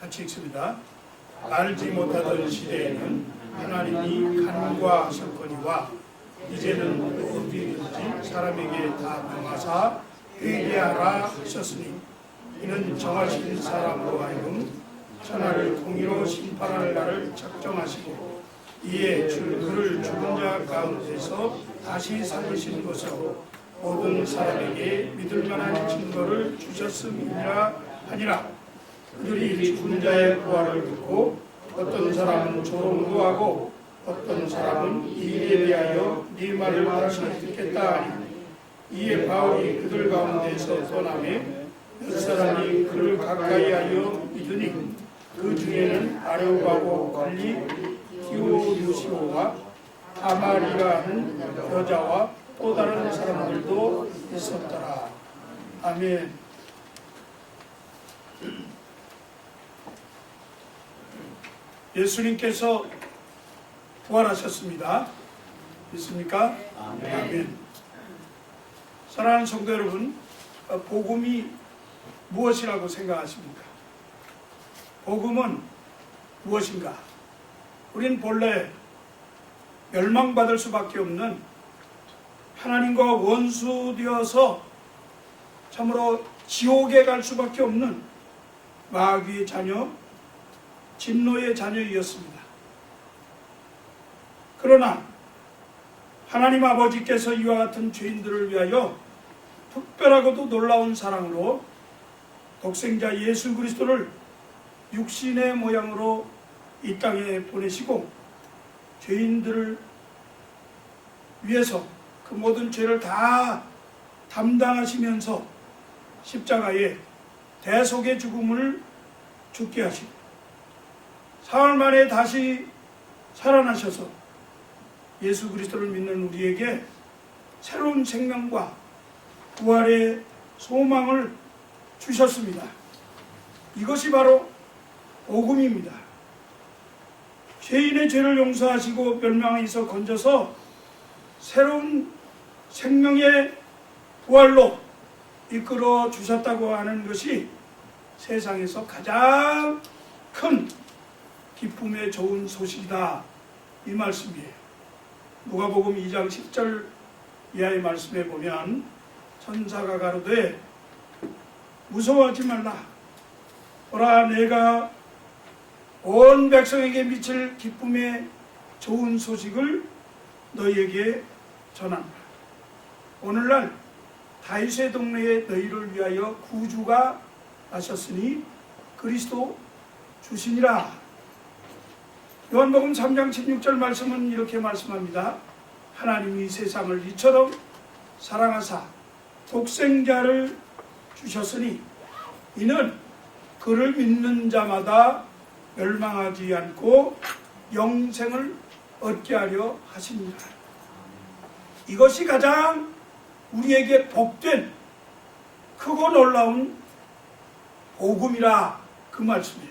같이 읽습니다. 알지 못하던 시대에는 하나님이 간과하셨거니와 이제는 어디든지 사람에게 다 명하사 회개하라 하셨으니 이는 정하신 사람으로 하여금 천하를 공의로 심판할 날을 작정하시고 이에 그를 죽은 자 가운데서 다시 살리신 것으로 모든 사람에게 믿을 만한 증거를 주셨음이니라 하니라. 그들이 죽은 자의 부활을 듣고 어떤 사람은 조롱도 하고 어떤 사람은 이 일에 대하여 네 말을 다시 듣겠다 하니 이에 바울이 그들 가운데서 떠나매 몇 사람이 그를 가까이하여 믿으니 그 중에는 아레오가고 관리 디오유시오와 다말이라 하는 여자와 또 다른 사람들도 있었더라. 아멘. 예수님께서 부활하셨습니다. 믿습니까? 아멘. 사랑하는 성도 여러분, 복음이 무엇이라고 생각하십니까? 복음은 무엇인가? 우린 본래 멸망받을 수밖에 없는 하나님과 원수되어서 참으로 지옥에 갈 수밖에 없는 마귀의 자녀, 진노의 자녀이었습니다. 그러나 하나님 아버지께서 이와 같은 죄인들을 위하여 특별하고도 놀라운 사랑으로 독생자 예수 그리스도를 육신의 모양으로 이 땅에 보내시고 죄인들을 위해서 그 모든 죄를 다 담당하시면서 십자가에 대속의 죽음을 죽게 하시고 사흘 만에 다시 살아나셔서 예수 그리스도를 믿는 우리에게 새로운 생명과 부활의 소망을 주셨습니다. 이것이 바로 복음입니다. 죄인의 죄를 용서하시고 멸망에서 건져서 새로운 생명의 부활로 이끌어 주셨다고 하는 것이 세상에서 가장 큰 기쁨의 좋은 소식이다, 이 말씀이에요. 누가복음 2장 10절 이하의 말씀에 보면 천사가 가로되 무서워하지 말라. 보라, 내가 온 백성에게 미칠 기쁨의 좋은 소식을 너희에게 전한다. 오늘날 다윗의 동네에 너희를 위하여 구주가 나셨으니 그리스도 주시니라. 요한복음 3장 16절 말씀은 이렇게 말씀합니다. 하나님이 세상을 이처럼 사랑하사 독생자를 주셨으니 이는 그를 믿는 자마다 멸망하지 않고 영생을 얻게 하려 하십니다. 이것이 가장 우리에게 복된 크고 놀라운 복음이라, 그 말씀이에요.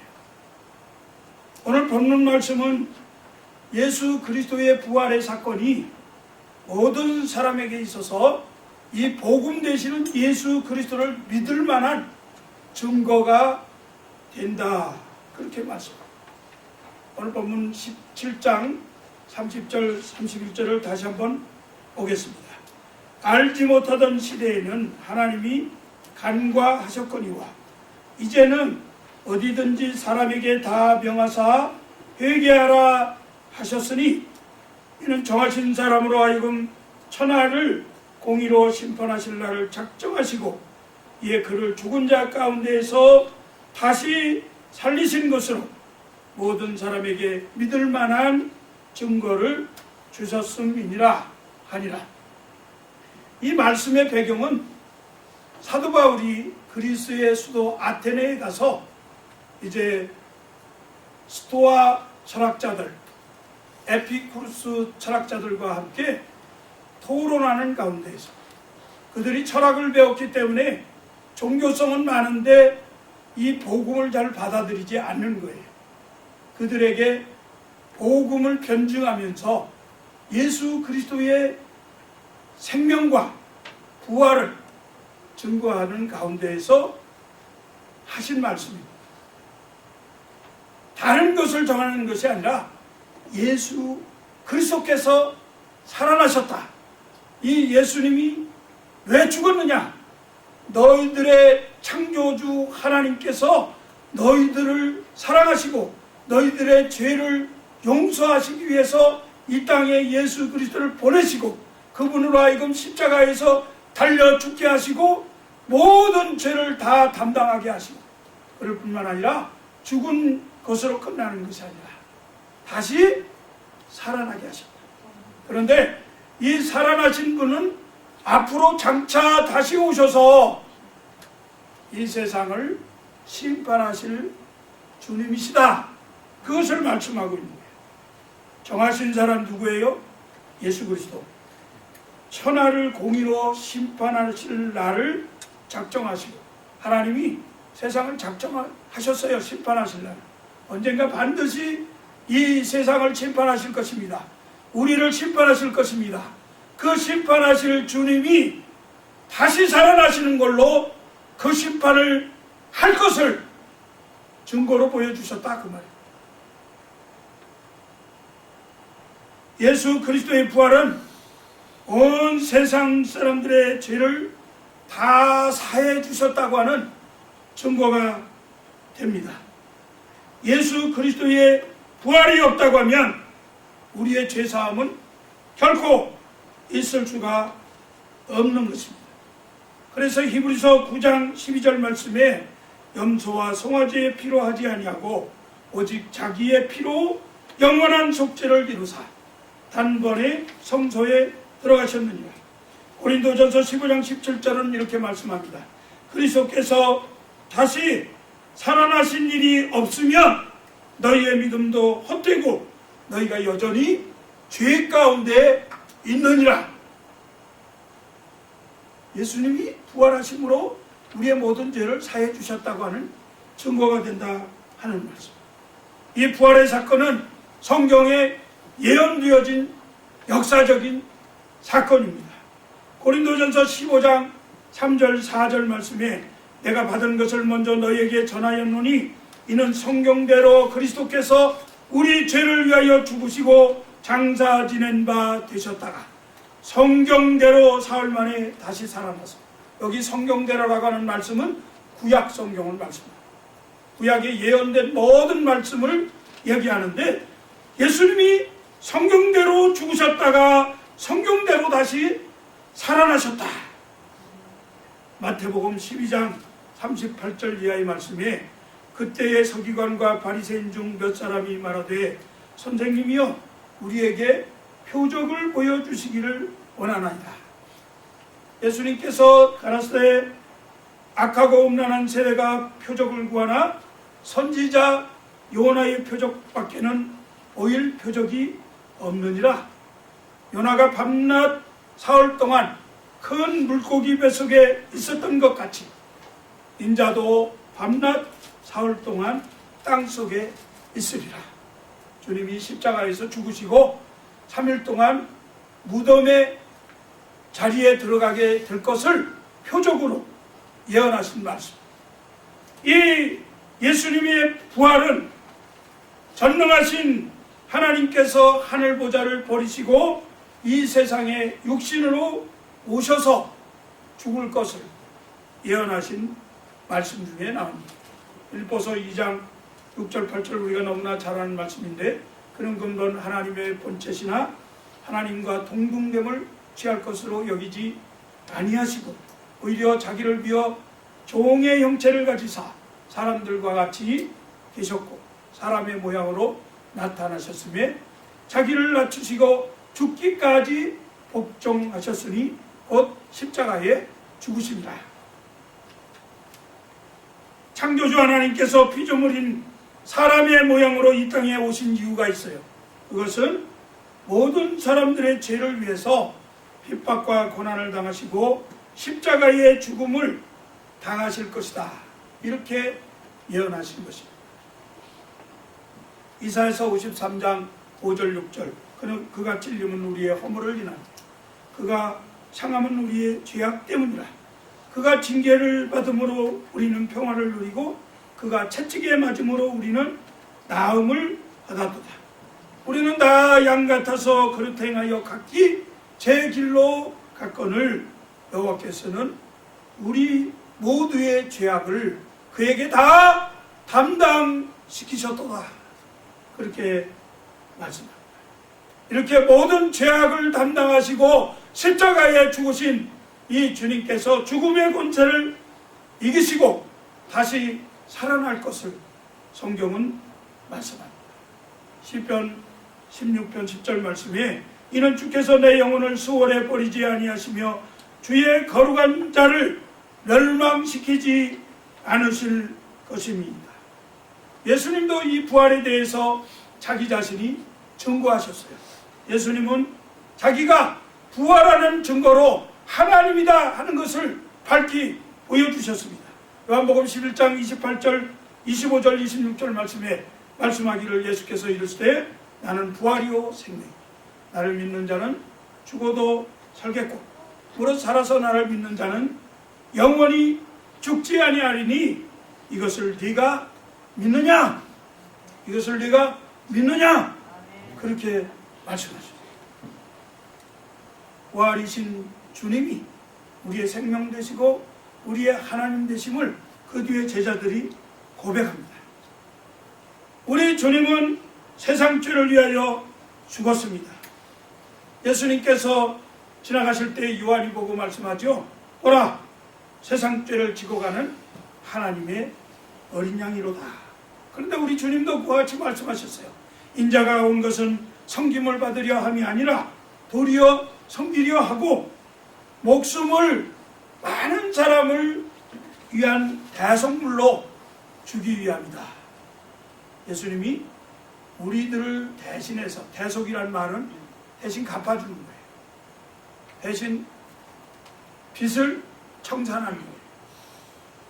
오늘 본문 말씀은 예수 그리스도의 부활의 사건이 모든 사람에게 있어서 이 복음 되시는 예수 그리스도를 믿을 만한 증거가 된다, 그렇게 말씀합니다. 오늘 본문 17장 30절 31절을 다시 한번 보겠습니다. 알지 못하던 시대에는 하나님이 간과하셨거니와 이제는 어디든지 사람에게 다 명하사 회개하라 하셨으니 이는 정하신 사람으로 하여금 천하를 공의로 심판하실 날을 작정하시고 이에 그를 죽은 자 가운데에서 다시 살리신 것으로 모든 사람에게 믿을 만한 증거를 주셨음이니라 하니라. 이 말씀의 배경은 사도 바울이 그리스의 수도 아테네에 가서 이제 스토아 철학자들, 에피쿠르스 철학자들과 함께 토론하는 가운데에서 그들이 철학을 배웠기 때문에 종교성은 많은데 이 복음을 잘 받아들이지 않는 거예요. 그들에게 복음을 변증하면서 예수 그리스도의 생명과 부활을 증거하는 가운데에서 하신 말씀입니다. 다른 것을 정하는 것이 아니라 예수 그리스도께서 살아나셨다. 이 예수님이 왜 죽었느냐? 너희들의 창조주 하나님께서 너희들을 사랑하시고 너희들의 죄를 용서하시기 위해서 이 땅에 예수 그리스도를 보내시고 그분으로 하여금 십자가에서 달려 죽게 하시고 모든 죄를 다 담당하게 하시고 그럴 뿐만 아니라 죽은 것으로 끝나는 것이 아니라 다시 살아나게 하셨다. 그런데 이 살아나신 분은 앞으로 장차 다시 오셔서 이 세상을 심판하실 주님이시다. 그것을 말씀하고 있는 거예요. 정하신 사람 누구예요? 예수 그리스도. 천하를 공의로 심판하실 날을 작정하시고 하나님이 세상을 작정하셨어요. 심판하실 날. 언젠가 반드시 이 세상을 심판하실 것입니다. 우리를 심판하실 것입니다. 그 심판하실 주님이 다시 살아나시는 걸로 그 심판을 할 것을 증거로 보여주셨다 그 말이에요. 예수 그리스도의 부활은 온 세상 사람들의 죄를 다 사해 주셨다고 하는 증거가 됩니다. 예수 그리스도의 부활이 없다고 하면 우리의 죄사함은 결코 있을 수가 없는 것입니다. 그래서 히브리서 9장 12절 말씀에 염소와 송아지의 피로 하지 아니하고 오직 자기의 피로 영원한 속죄를 이루사 단번에 성소에 들어가셨느니라. 고린도전서 15장 17절은 이렇게 말씀합니다. 그리스도께서 다시 살아나신 일이 없으면 너희의 믿음도 헛되고 너희가 여전히 죄 가운데 있느니라. 예수님이 부활하심으로 우리의 모든 죄를 사해 주셨다고 하는 증거가 된다 하는 말씀. 이 부활의 사건은 성경에 예언되어진 역사적인 사건입니다. 고린도전서 15장 3절 4절 말씀에 내가 받은 것을 먼저 너희에게 전하였노니 이는 성경대로 그리스도께서 우리 죄를 위하여 죽으시고 장사 지낸 바 되셨다가 성경대로 사흘 만에 다시 살아나서, 여기 성경대로라고 하는 말씀은 구약 성경을 말씀합니다. 구약에 예언된 모든 말씀을 얘기하는데 예수님이 성경대로 죽으셨다가 성경대로 다시 살아나셨다. 마태복음 12장 38절 이하의 말씀에 그때의 서기관과 바리새인 중 몇 사람이 말하되 선생님이여 우리에게 표적을 보여주시기를 원하나이다. 예수님께서 가라사대 악하고 음란한 세대가 표적을 구하나 선지자 요나의 표적밖에는 보일 표적이 없느니라. 요나가 밤낮 사흘 동안 큰 물고기 뱃속에 있었던 것 같이 인자도 밤낮 사흘 동안 땅속에 있으리라. 주님이 십자가에서 죽으시고 3일 동안 무덤의 자리에 들어가게 될 것을 표적으로 예언하신 말씀. 이 예수님의 부활은 전능하신 하나님께서 하늘보좌를 버리시고 이 세상에 육신으로 오셔서 죽을 것을 예언하신 말씀 중에 나옵니다. 빌보서 2장 6절 8절 우리가 너무나 잘 아는 말씀인데 그는 근본 하나님의 본체시나 하나님과 동등됨을 취할 것으로 여기지 아니하시고 오히려 자기를 비어 종의 형체를 가지사 사람들과 같이 계셨고 사람의 모양으로 나타나셨으며 자기를 낮추시고 죽기까지 복종하셨으니 곧 십자가에 죽으십니다. 창조주 하나님께서 피좀 흘린 사람의 모양으로 이 땅에 오신 이유가 있어요. 그것은 모든 사람들의 죄를 위해서 핍박과 고난을 당하시고 십자가의 죽음을 당하실 것이다. 이렇게 예언하신 것입니다. 이사야서 53장 5절 6절 그가 찔림은 우리의 허물을 인하여 그가 상함은 우리의 죄악 때문이라. 그가 징계를 받음으로 우리는 평화를 누리고 그가 채찍에 맞음으로 우리는 나음을 받았도다. 우리는 다 양 같아서 그릇 행하여 각기 제 길로 갔거늘 여호와께서는 우리 모두의 죄악을 그에게 다 담당시키셨도다. 그렇게 말씀합니다. 이렇게 모든 죄악을 담당하시고 십자가에 죽으신 이 주님께서 죽음의 권세를 이기시고 다시 살아날 것을 성경은 말씀합니다. 시편 16편 10절 말씀에 이는 주께서 내 영혼을 수월에 버리지 아니하시며 주의 거룩한 자를 멸망시키지 않으실 것입니다. 예수님도 이 부활에 대해서 자기 자신이 증거하셨어요. 예수님은 자기가 부활하는 증거로 하나님이다 하는 것을 밝히 보여주셨습니다. 요한복음 11장 28절, 25절, 26절 말씀에 말씀하기를 예수께서 이르시되 나는 부활이요 생명이요 나를 믿는 자는 죽어도 살겠고 무릇 살아서 나를 믿는 자는 영원히 죽지 아니하리니 이것을 네가 믿느냐? 이것을 네가 믿느냐? 그렇게 말씀하셨어요. 부활이신 주님이 우리의 생명 되시고 우리의 하나님 되심을 그 뒤에 제자들이 고백합니다. 우리 주님은 세상 죄를 위하여 죽었습니다. 예수님께서 지나가실 때 요한이 보고 말씀하죠. 보라, 세상 죄를 지고 가는 하나님의 어린 양이로다. 그런데 우리 주님도 그와 같이 말씀하셨어요. 인자가 온 것은 섬김을 받으려 함이 아니라 도리어 섬기려 하고 목숨을 많은 사람을 위한 대속물로 주기 위함이다. 예수님이 우리들을 대신해서, 대속이란 말은 대신 갚아주는 거예요. 대신 빚을 청산하는 거예요.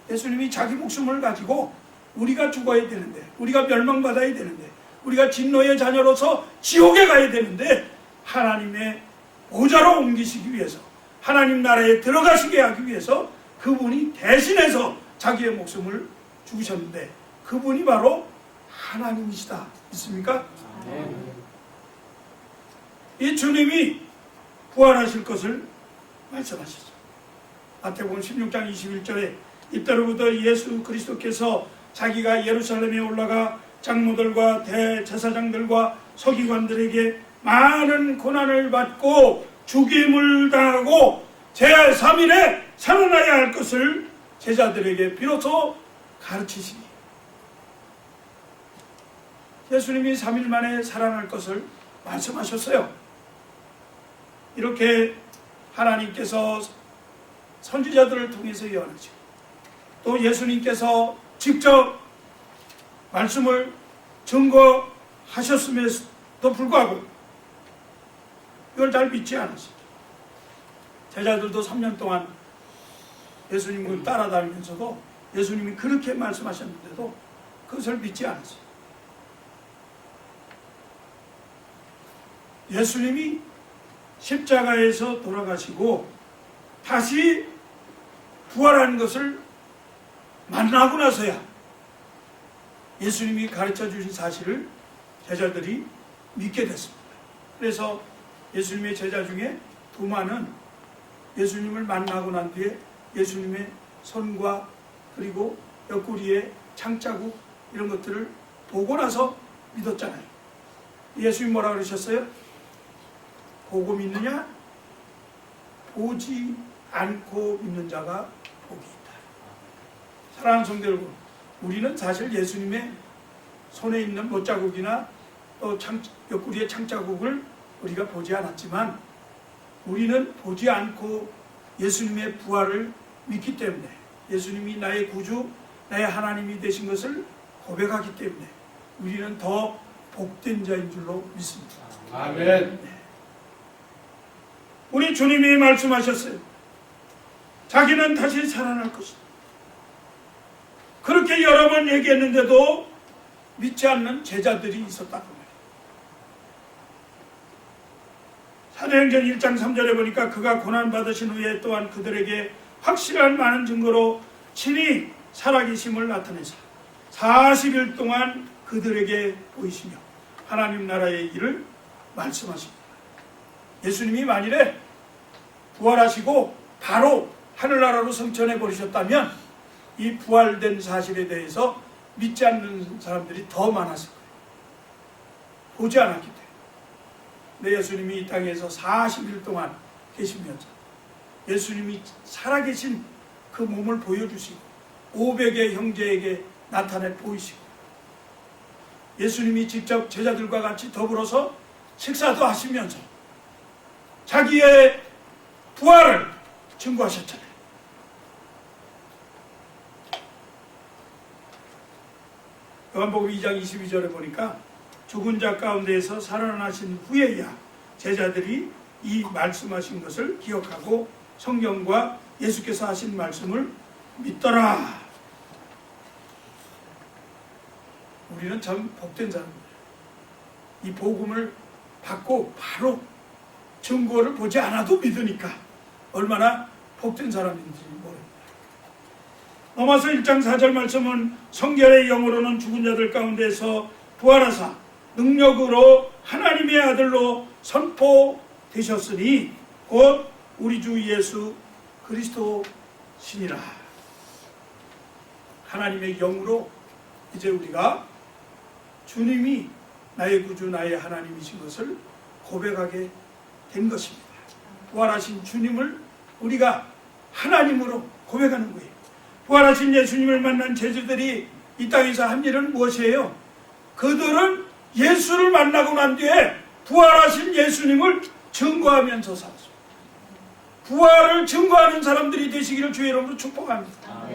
예수님이 자기 목숨을 가지고 우리가 죽어야 되는데, 우리가 멸망받아야 되는데, 우리가 진노의 자녀로서 지옥에 가야 되는데 하나님의 보좌로 옮기시기 위해서, 하나님 나라에 들어가시게 하기 위해서 그분이 대신해서 자기의 목숨을 죽으셨는데 그분이 바로 하나님이시다. 믿습니까? 이 주님이 부활하실 것을 말씀하시죠. 마태복음 16장 21절에 이때로부터 예수 그리스도께서 자기가 예루살렘에 올라가 장로들과 대제사장들과 서기관들에게 많은 고난을 받고 죽임을 당하고 제3일에 살아나야 할 것을 제자들에게 비로소 가르치시니 예수님이 3일 만에 살아날 것을 말씀하셨어요. 이렇게 하나님께서 선지자들을 통해서 예언하시고 또 예수님께서 직접 말씀을 증거하셨음에도 불구하고 이걸 잘 믿지 않았어요. 제자들도 3년 동안 예수님을 따라다니면서도 예수님이 그렇게 말씀하셨는데도 그것을 믿지 않았어요. 예수님이 십자가에서 돌아가시고 다시 부활한 것을 만나고 나서야 예수님이 가르쳐 주신 사실을 제자들이 믿게 됐습니다. 그래서 예수님의 제자 중에 도마는 예수님을 만나고 난 뒤에 예수님의 손과 그리고 옆구리에 창자국 이런 것들을 보고 나서 믿었잖아요. 예수님 뭐라 그러셨어요? 보고 믿느냐? 보지 않고 믿는 자가 복이 있다. 사랑하는 성도 여러분, 우리는 사실 예수님의 손에 있는 못자국이나 또 옆구리의 창자국을 우리가 보지 않았지만 우리는 보지 않고 예수님의 부활을 믿기 때문에 예수님이 나의 구주, 나의 하나님이 되신 것을 고백하기 때문에 우리는 더 복된 자인 줄로 믿습니다. 아멘. 네. 우리 주님이 말씀하셨어요. 자기는 다시 살아날 것이다. 그렇게 여러 번 얘기했는데도 믿지 않는 제자들이 있었다고 말이에요. 사도행전 1장 3절에 보니까 그가 고난받으신 후에 또한 그들에게 확실한 많은 증거로 친히 살아계심을 나타내사 40일 동안 그들에게 보이시며 하나님 나라의 일을 말씀하십니다. 예수님이 만일에 부활하시고 바로 하늘나라로 승천해 버리셨다면 이 부활된 사실에 대해서 믿지 않는 사람들이 더 많았을 거예요. 보지 않았기 때문에. 근데 예수님이 이 땅에서 40일 동안 계시면서 예수님이 살아계신 그 몸을 보여주시고 500의 형제에게 나타내 보이시고 예수님이 직접 제자들과 같이 더불어서 식사도 하시면서 자기의 부활을 증거하셨잖아요. 요한복음 2장 22절에 보니까 죽은 자 가운데에서 살아나신 후에야 제자들이 이 말씀하신 것을 기억하고 성경과 예수께서 하신 말씀을 믿더라. 우리는 참 복된 사람입니다. 이 복음을 받고 바로 증거를 보지 않아도 믿으니까 얼마나 복된 사람인지 모릅니다. 넘어서 1장 4절 말씀은 성결의 영으로는 죽은 자들 가운데서 부활하사 능력으로 하나님의 아들로 선포되셨으니 곧 우리 주 예수 그리스도시니라. 하나님의 영으로 이제 우리가 주님이 나의 구주 나의 하나님이신 것을 고백하게 된 것입니다. 부활하신 주님을 우리가 하나님으로 고백하는 거예요. 부활하신 예수님을 만난 제자들이 이 땅에서 한 일은 무엇이에요? 그들은 예수를 만나고 난 뒤에 부활하신 예수님을 증거하면서 살았습니다. 부활을 증거하는 사람들이 되시기를 주의 이름으로 축복합니다.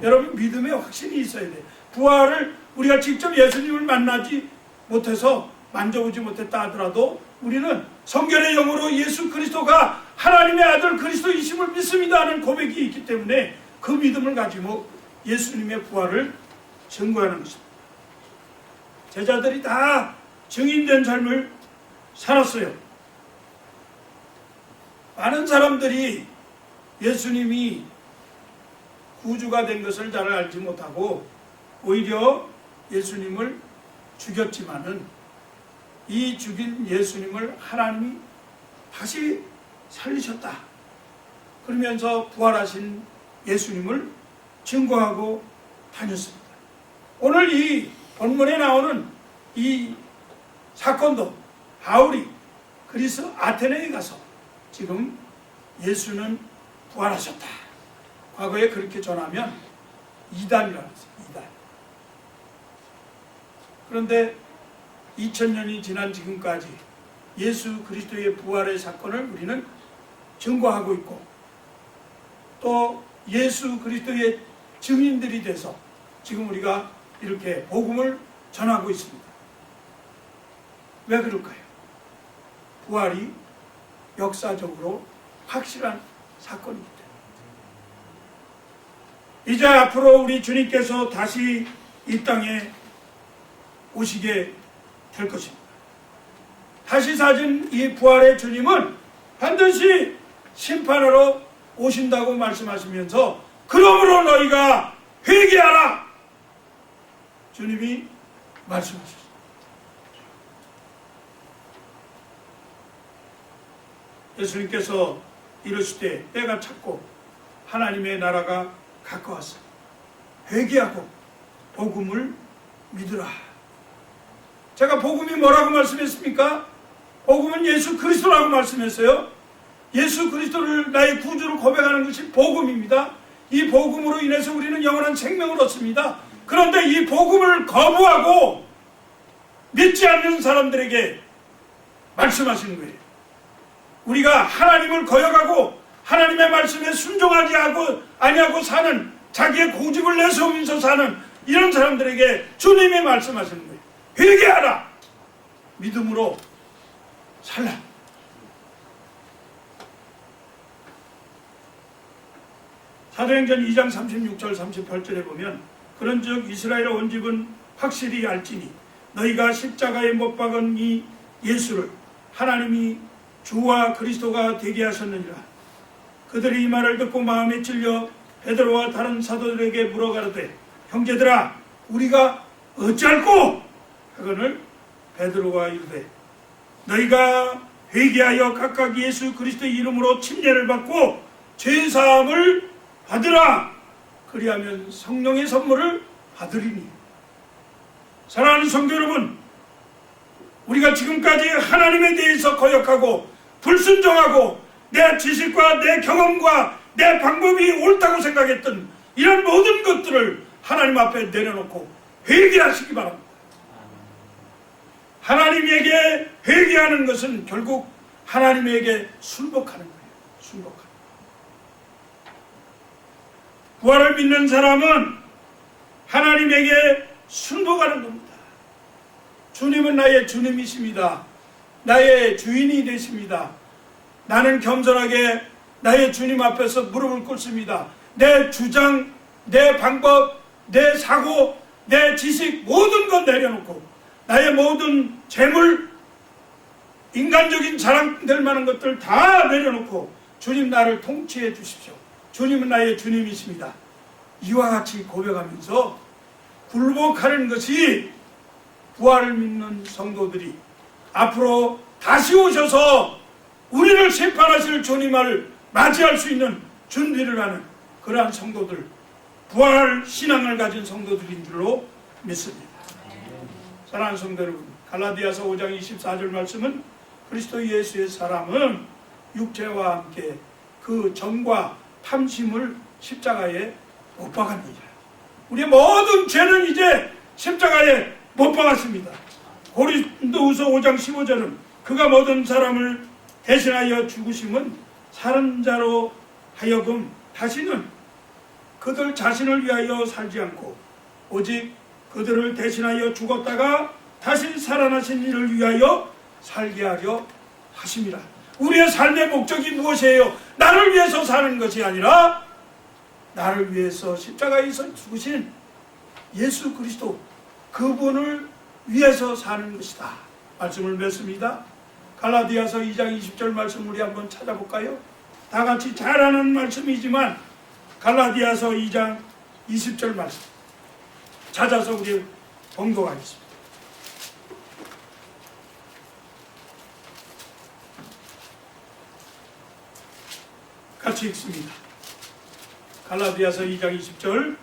여러분 믿음의 확신이 있어야 돼요. 부활을 우리가 직접 예수님을 만나지 못해서 만져보지 못했다 하더라도 우리는 성결의 영으로 예수 그리스도가 하나님의 아들 그리스도이심을 믿습니다 하는 고백이 있기 때문에 그 믿음을 가지고 예수님의 부활을 증거하는 것입니다. 제자들이 다 증인된 삶을 살았어요. 많은 사람들이 예수님이 구주가 된 것을 잘 알지 못하고 오히려 예수님을 죽였지만은 이 죽인 예수님을 하나님이 다시 살리셨다. 그러면서 부활하신 예수님을 증거하고 다녔습니다. 오늘 이 본문에 나오는 이 사건도 바울이 그리스 아테네에 가서 지금 예수는 부활하셨다. 과거에 그렇게 전하면 이단이라고 했어요. 이단. 그런데 2000년이 지난 지금까지 예수 그리스도의 부활의 사건을 우리는 증거하고 있고 또 예수 그리스도의 증인들이 돼서 지금 우리가 이렇게 복음을 전하고 있습니다. 왜 그럴까요? 부활이 역사적으로 확실한 사건이기 때문에. 이제 앞으로 우리 주님께서 다시 이 땅에 오시게 될 것입니다. 다시 사진 이 부활의 주님은 반드시 심판하러 오신다고 말씀하시면서 그러므로 너희가 회개하라 주님이 말씀하셨습니다. 예수님께서 이르시되 때가 찼고 하나님의 나라가 가까웠어 회개하고 복음을 믿으라. 제가 복음이 뭐라고 말씀했습니까? 복음은 예수 그리스도라고 말씀했어요. 예수 그리스도를 나의 구주로 고백하는 것이 복음입니다. 이 복음으로 인해서 우리는 영원한 생명을 얻습니다. 그런데 이 복음을 거부하고 믿지 않는 사람들에게 말씀하시는 거예요. 우리가 하나님을 거역하고 하나님의 말씀에 순종하지 아니하고 사는 자기의 고집을 내세우면서 사는 이런 사람들에게 주님이 말씀하시는 거예요. 회개하라. 믿음으로 살라. 사도행전 2장 36절 38절에 보면 그런즉 이스라엘 온 집은 확실히 알지니 너희가 십자가에 못 박은 이 예수를 하나님이 주와 그리스도가 되게 하셨느니라. 그들이 이 말을 듣고 마음에 찔려 베드로와 다른 사도들에게 물어가로되 형제들아 우리가 어찌할꼬 하거늘 베드로가 이르되 너희가 회개하여 각각 예수 그리스도의 이름으로 침례를 받고 죄사함을 받으라. 그리하면 성령의 선물을 받으리니. 사랑하는 성도 여러분, 우리가 지금까지 하나님에 대해서 거역하고 불순종하고 내 지식과 내 경험과 내 방법이 옳다고 생각했던 이런 모든 것들을 하나님 앞에 내려놓고 회개하시기 바랍니다. 하나님에게 회개하는 것은 결국 하나님에게 순복하는 거예요. 순복하는 거예요. 부활을 믿는 사람은 하나님에게 순복하는 겁니다. 주님은 나의 주님이십니다. 나의 주인이 되십니다. 나는 겸손하게 나의 주님 앞에서 무릎을 꿇습니다. 내 주장, 내 방법, 내 사고, 내 지식 모든 것 내려놓고 나의 모든 재물, 인간적인 자랑될 만한 것들 다 내려놓고 주님 나를 통치해 주십시오. 주님은 나의 주님이십니다. 이와 같이 고백하면서 굴복하는 것이 부활을 믿는 성도들이 앞으로 다시 오셔서 우리를 심판하실 주님을 맞이할 수 있는 준비를 하는 그러한 성도들, 부활 신앙을 가진 성도들인 줄로 믿습니다. 사랑하는 성도 여러분, 갈라디아서 5장 24절 말씀은 그리스도 예수의 사람은 육체와 함께 그 정과 탐심을 십자가에 못 박았느니라. 우리의 모든 죄는 이제 십자가에 못 박았습니다. 고린도후서 5장 15절은 그가 모든 사람을 대신하여 죽으심은 사는 자로 하여금 다시는 그들 자신을 위하여 살지 않고 오직 그들을 대신하여 죽었다가 다시 살아나신 이를 위하여 살게 하려 하심이라. 우리의 삶의 목적이 무엇이에요? 나를 위해서 사는 것이 아니라 나를 위해서 십자가에서 죽으신 예수 그리스도, 그분을 위해서 사는 것이다. 말씀을 맺습니다. 갈라디아서 2장 20절 말씀 우리 한번 찾아볼까요? 다 같이 잘 아는 말씀이지만 갈라디아서 2장 20절 말씀 찾아서 우리 봉독하겠습니다. 같이 읽습니다. 갈라디아서 2장 20절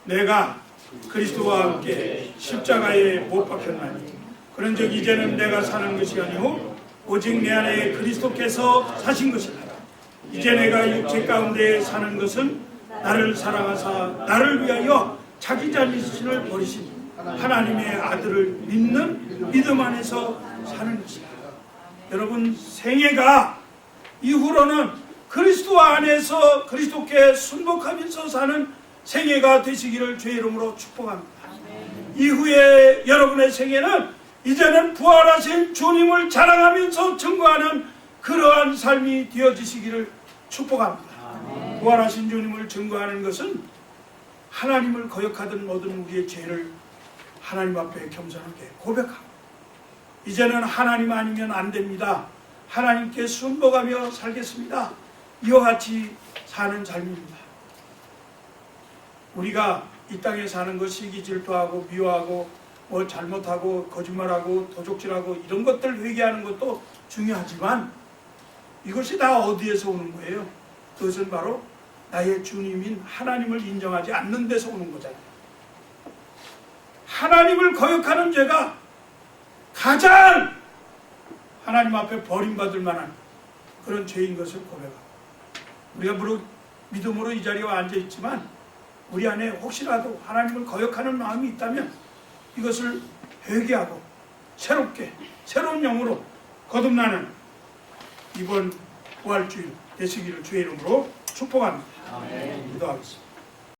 내가 그리스도와 함께 십자가에 못 박혔나니 그런즉 이제는 내가 사는 것이 아니오 오직 내 안에 그리스도께서 사신 것이라. 이제 내가 육체 가운데 사는 것은 나를 사랑하사 나를 위하여 자기 자신을 버리신 하나님의 아들을 믿는 믿음 안에서 사는 것이다. 여러분, 생애가 이후로는 그리스도 안에서 그리스도께 순복하면서 사는 생애가 되시기를 주의 이름으로 축복합니다. 이후에 여러분의 생애는 이제는 부활하신 주님을 자랑하면서 증거하는 그러한 삶이 되어지시기를 축복합니다. 부활하신 주님을 증거하는 것은 하나님을 거역하던 모든 우리의 죄를 하나님 앞에 겸손하게 고백하고 이제는 하나님 아니면 안 됩니다. 하나님께 순복하며 살겠습니다. 이와 같이 사는 삶입니다. 우리가 이 땅에 사는 것 시기 질투하고 미워하고 뭐 잘못하고 거짓말하고 도적질하고 이런 것들 회개하는 것도 중요하지만 이것이 다 어디에서 오는 거예요? 그것은 바로 나의 주님인 하나님을 인정하지 않는 데서 오는 거잖아요. 하나님을 거역하는 죄가 가장 하나님 앞에 버림받을 만한 그런 죄인 것을 고백하고 우리가 믿음으로 이 자리에 앉아있지만 우리 안에 혹시라도 하나님을 거역하는 마음이 있다면 이것을 회개하고 새롭게 새로운 영으로 거듭나는 이번 부활주일 되시기를 주의 이름으로 축복합니다. 기도하겠습니다.